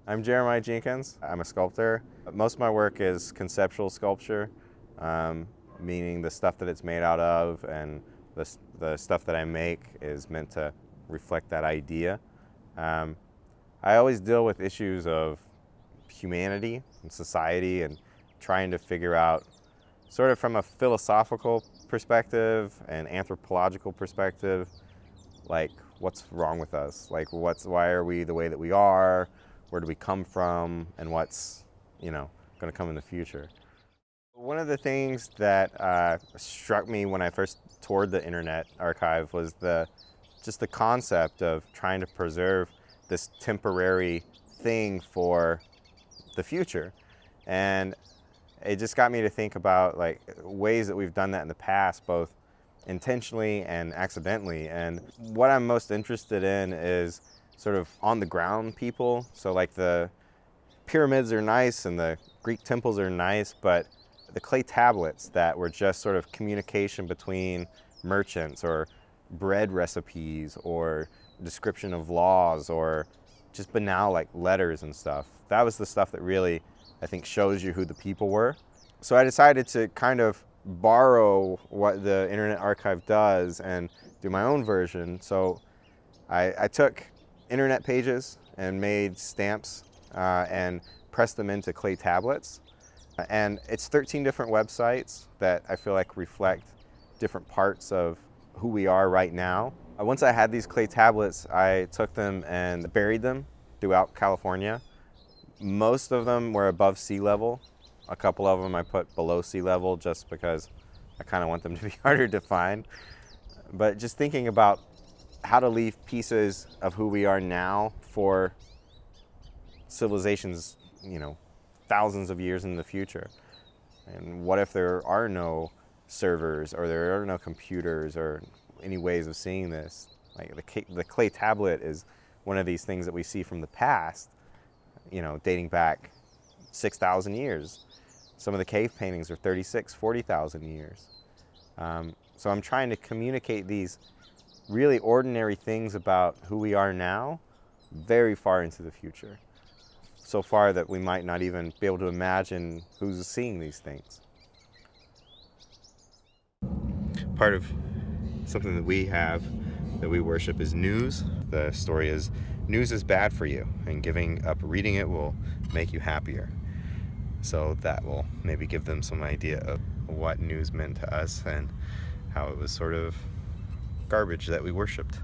I'm Jeremiah Jenkins. I'm a sculptor. Most of my work is conceptual sculpture, meaning the stuff that it's made out of and the stuff that I make is meant to reflect that idea. I always deal with issues of humanity and society and trying to figure out, sort of from a philosophical perspective and anthropological perspective, like what's wrong with us? Like why are we the way that we are? Where do we come from? And what's, going to come in the future? One of the things that struck me when I first toured the Internet Archive was just the concept of trying to preserve this temporary thing for the future. And it just got me to think about like ways that we've done that in the past, both intentionally and accidentally. And what I'm most interested in is sort of on the ground people. So like the pyramids are nice and the Greek temples are nice, but the clay tablets that were just sort of communication between merchants or bread recipes or description of laws or just banal like letters and stuff. That was the stuff that really, I think, shows you who the people were. So I decided to kind of borrow what the Internet Archive does and do my own version. So I took internet pages and made stamps and pressed them into clay tablets. And it's 13 different websites that I feel like reflect different parts of who we are right now. Once I had these clay tablets, I took them and buried them throughout California. Most of them were above sea level. A couple of them I put below sea level just because I kind of want them to be harder to find. But just thinking about how to leave pieces of who we are now for civilizations, thousands of years in the future. And what if there are no servers or there are no computers or any ways of seeing this? Like the clay tablet is one of these things that we see from the past, dating back 6,000 years. Some of the cave paintings are 36, 40,000 years. So I'm trying to communicate these really ordinary things about who we are now very far into the future. So far that we might not even be able to imagine who's seeing these things. Part of something that we have that we worship is news. The story is news is bad for you, and giving up reading it will make you happier. So that will maybe give them some idea of what news meant to us and how it was sort of garbage that we worshipped.